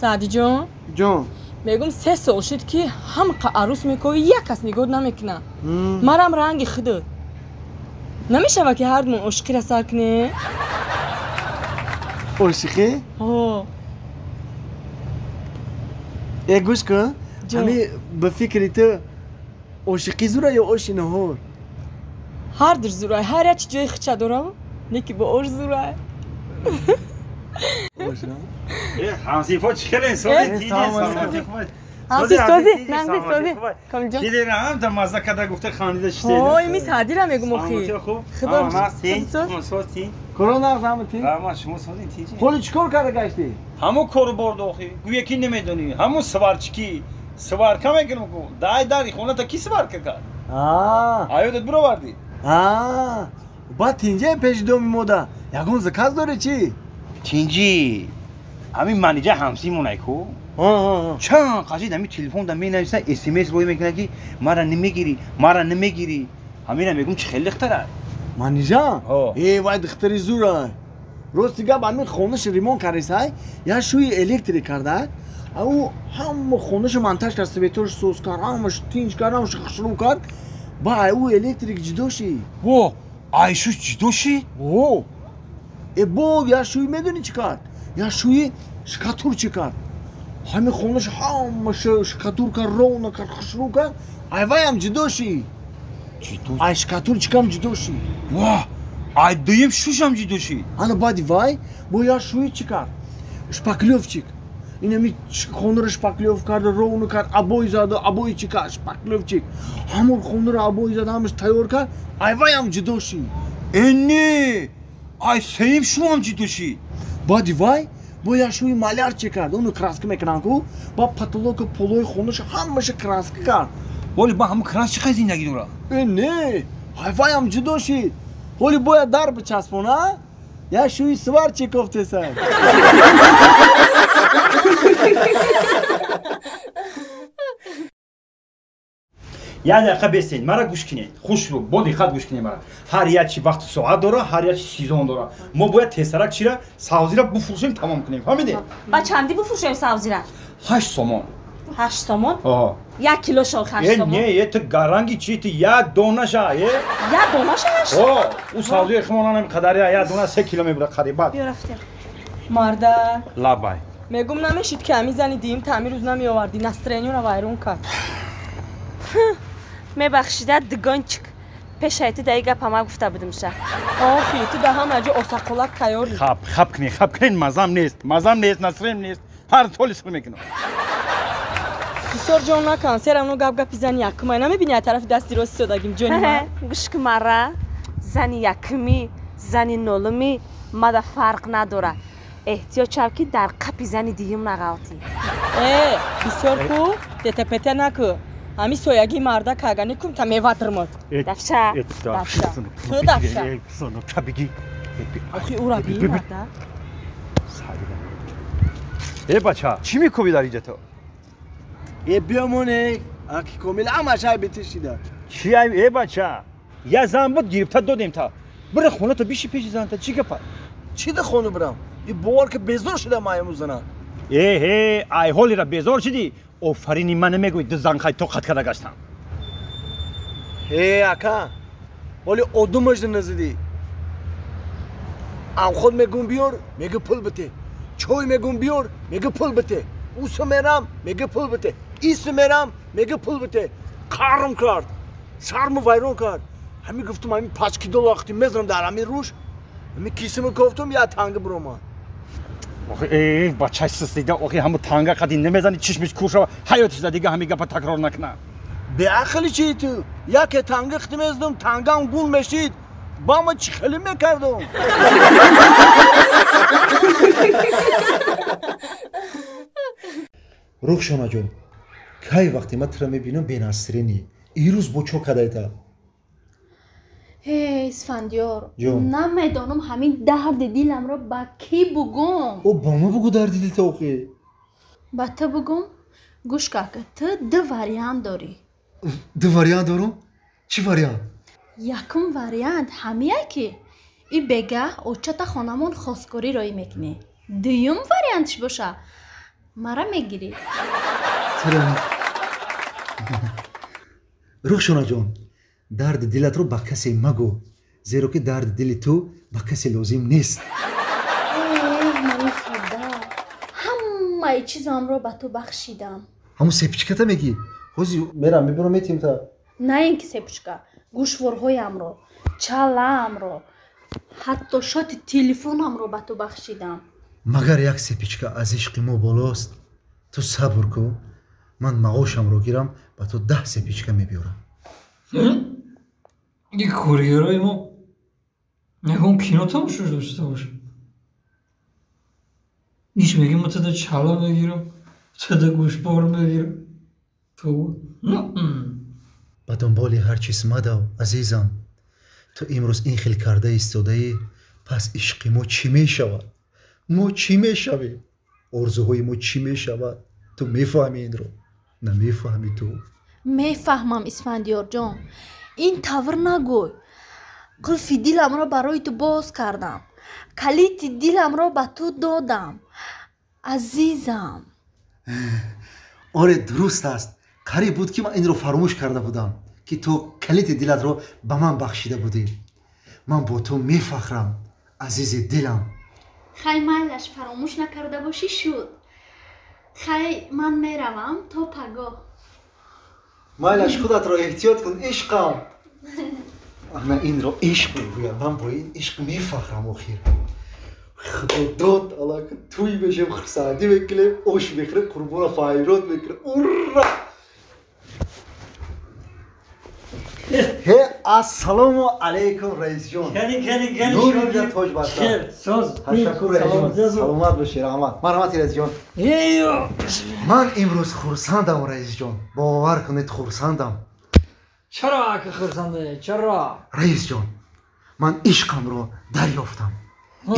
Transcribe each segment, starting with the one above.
سعدی جان جان میگم 3 سال شد که هم عروس میکنی یک کس نگاه نمیکنه مرام رنگ خودت نمیشه که هر دو عشقی را سر کنه عشقی؟ ها گوش کن همه به فکری تو عشقی زوره یا عشق نهار هر در زوره هر یک جای خچه داره نیکی با عشق زوره همسی فا چی کنه سازی تیدی همسی سازی نمزی سازی کامل جان چی دیرم تا مزده کده گفته خانیده شده های می سعدی را میگم اخی خدا مستی سازی کرونا نغزمتی؟ ما شما سازی تیجی خودی چیکار کرده گشتی؟ همون کارو برد آخی گو یکی نمیدونی همون سوارچکی سوار کم میکنم کو دای خونه تا کی سوار کرد آیودت برو وردی با تینجه پیش دومی مودا یکون زکاز داره چی؟ تینجی همین منیجه همسی مونه کو چند قضیه دمی تلفن دمی نویسن SMS روی میکنه که مرا نمیگیری همین میگم چه خیلی اختره منیجه؟ وای دختری زوره روز دیگه با همین خونش ریمون کردیسای یا شوی الکتریک کرده او هم خونش منتش کرد سویتوش سوز کرد همش تینج کرد همش خشرو کرد با او الکتریک جدوشی ayşuş cidoşi? Bu ya şuyu medeni çıkar. Ya şuyu şkatur çıkar. Hami konuş hamma şkatur kar rovna kar khshru kar. Ayvayam cidoşi. Cidoşi. Ay şkatur çıkam cidoşi. Ay duyum şuşam cidoşi. Hani badi vay bu ya şuyu çıkar. Şpaklyovçik. Yine mi konur şpaklyov kar rovnu kar aboy zadı aboy çıkar şpaklyovçik. Hamur konur aboy zadı hamış tayor kar. Ayvayam cidoşi. Enni. Ay seyim şuam cidoşi. Badi vay bu ya şuyu malyar çıkardı. Onu kraskı mekranku. Ba patoloku poloy konuş hamışı kraskı kar. Oli ba ham kraskı kay zindagi dora. Ne? Ayvayam cidoşi. Oli boya dar bıçaspona. Ya şuyu sıvar çekofte sen. Я дақиқа бесен мара гӯш кинед хушрӯ бо диққат гӯш кинед мара ҳар як чи вақту соат дора ҳар як чи сезон дора мо бояд тесарак чира савзира буфурӯшем тамом кунем фаҳмиде ба чанди буфурӯшем савзира 8 сомон 8 сомон 1 кило шох 8 сомон не ту гаранги чи ту як донаша як донаша 8 ӯ савзира химонанам қадари як дона 3 кило мебуда қарибат биёрафтир марда лабай мегум намешид ки ҳами зани дим таъмир рӯз намеоварди настроениёро вайрон кард мебахшида дугончик пешайти даи гапама гуфта будим ша охи ту да ҳама ҷо осақолак тайёри хаб кунед мазам нест насрем нест ҳар толи сӯ мекунам бисёр ҷон накан серамно гап-гапи зани якумай намебини аз тарафи дасти рости содагим ҷони ман гӯшки мара зани якуми зани нолуми мада фарқ надора эҳтиёҷ чав ки дар қапи зани дуюм нағалтӣ бисёр ку детепете наку ҳами соягии марда кагани кум та мевадрмод дафша ту дафша охи ура би марда бача чӣ мекоби дар иҷа ту биёмоне аки комил ҳамашай битишида чӣ бача я зан буд гирифта додем та бира хона та биши пеши занта чӣ гапа чӣ да хона бирам и бовар ки безор шуда маяму зана ай ҳолира безор шидӣ офарини ман намегӯй ду занхай тоқат карда гаштам ака ҳоли одумашда назидӣ амход мегӯм биёр мегӯ пул бите чой мегӯм биёр мегӯ пул бите усу мерам мегӯ пул бите ису мерам мегӯ пул бите қарм кард шарму вайрон кард ҳами гуфтум ҳами пачки долақти мезанам дар ҳами рӯш ҳами кисиму гуфтум я танга биромад бачаи сусида охи ҳамун танга қади намезани чишмиш кур шава ҳаётишда дига ҳамин гапа такрор накуна беақли чи ту яке танга хити мездум тангам гул мешид ба ма чӣ хеле мекардум рухшонаҷон кай вақте ма тира мебинам бенасрини ирӯз бо чо кадайта اسفندیار نمیدانم همین درد دیلم را با کی بگم او با ما بگو درد دیلت اوخی با تو بگم گوش که تو دو وریانت داری دو وریانت دارم؟ چی وریانت؟ یکم وریانت همیه که ای بگه اوچه تا خانمون خواستگاری رای میکنه دویم وریانتش باشه мара мегирӣ? рухшона ҷон, дарди дилатро ба касе магӯ, зеро ки дарди дили ту ба касе лозим нест. марифада, ҳамаи чизамро ба ту бахшидам. ҳамун сепичката мегӣ? ҳозир мерам мебирам метим та. На ин ки сепучка, гӯшворҳоямро, чалаамро, ҳатто шоти телефонамро ба ту бахшидам. магар як сепичка аз ишқи мо болост, ту сабр кун, ман маошамро гирам ба ту 10 сепичка мебиёрам. ин курьерои мо ягон кино тамошош дошта бошад. иш мегим мо тада чала мегирам, тада гӯшбор мегирам. ту ба дунболи ҳар чиз мадав азизам. ту имрӯз ин хел карда истодаӣ, пас ишқи мо чӣ мешавад? мо чӣ мешавем? орзуҳои мо чӣ мешавад? ту мефаҳмӣ инро? намефаҳмӣ ту? мефаҳмам исфандиёрҷон, ин тавр нагӯй. қулфи диламро барои ту боз кардам, калити диламро ба ту додам. азизам, оре дуруст аст. қариб буд ки ман инро фаромӯш карда будам ки ту калити дилатро ба ман бахшида будӣ. ман бо ту мефахрам азизи дилам. хай майлаш фаромӯш накарда бошӣ шуд. хай ман меравам то пагоҳ. майлаш худатро эҳтиёт кун ишқам. ана инро ишқ мегӯям, ман бо ин ишқ мефахрам. охир худо дод алака туй мешем, хурсандӣ мекунем, ош мехӯрем, қурбона файрот мекунем. ура! ҳе ассалому алайкум раисҷон. нури тож баста. ташаккур раисҷон. саломат бошӣ. раҳмат. марҳамати раисҷон. ман имрӯз хурсандам раисҷон. бовар кунед хурсандам. чаро ака хурсанде? чаро? раисҷон, ман ишқамро дарёфтам.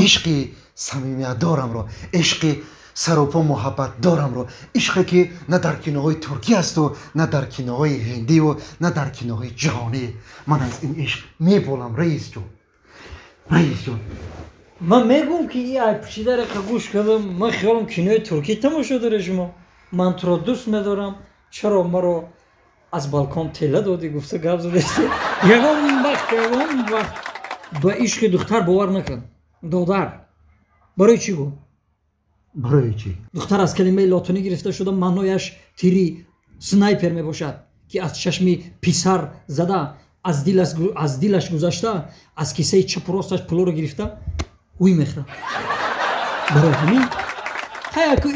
ишқи самимиятдорамро, ишқи сарупо муҳаббатдорамро, ишқе ки на дар киноҳои туркӣ асту, на дар киноҳои ҳиндиву на дар киноҳои ҷаҳонӣ. ман аз ин ишқ меболам раисҷон. раисҷон, ман мегӯм ки и айпчидареқа гӯш кардам, ман хиёлам кинои туркӣ тамошо доред шумо. ман туро дӯст медорам, чаро маро аз балкон тела додӣ, гуфта гап задашти. ягон вақт ба ишқи духтар бовар накард. додар барои чӣ гӯ? барои чӣ? духтар аз калимаи лотинӣ гирифта шуда маънояш тири снайпер мебошад, ки аз чашми писар зада, аз дилаш гузашта, аз кисаи чапу росташ пулоро гирифта ӯй мехӯрад. барои ҳамин ҳаяку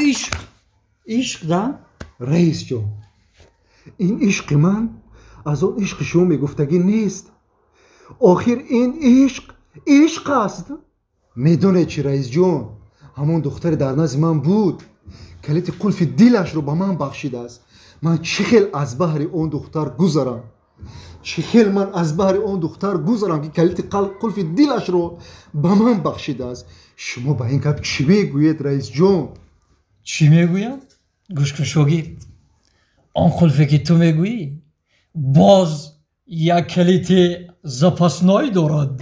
ишқ да? раисҷон, ин ишқи ман аз он ишқи шумо мегуфтагӣ нест. охир ин ишқ аст. медонед чӣ раисҷон, ҳамон духтаре дар назди ман буд, калити қулфи дилашро ба ман бахшидааст. ман чӣ хел аз баҳри он духтар гузарам? чӣ хел ман аз баҳри он духтар гузарам ки калити қулфи дилашро ба ман бахшидааст? шумо ба ин гап чӣ мегӯед раисҷон? чӣ мегӯям? гӯш кун шогирд, он қулфе ки ту мегӯӣ боз як калити запасной дорад.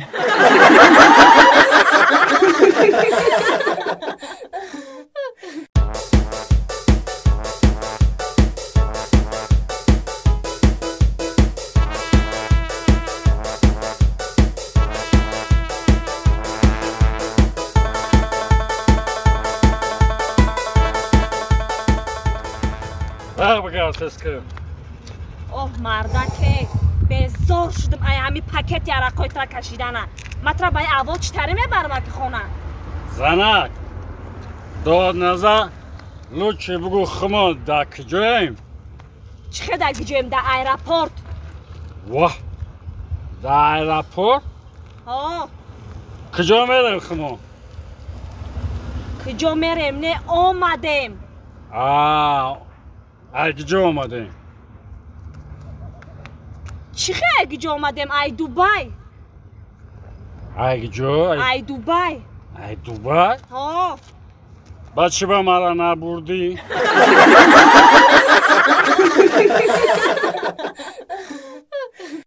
اوه مردکه بزار شدم ای همی پاکت یارقای ترا کشیدنه مطرح بای اول چطوری میبرم که خونه زنک داد نظر لوچه بگو خما دا کجایم چخه دا کجایم دا ایرپورت واه دا ایرپورت ها کجا میریم خما کجا میریم نه آمدیم ای کجا آمدیم چخه ای کجا آمدیم ای دوبای ای کجا ای دوبای ای دوبای ها بچه با مرا نبردی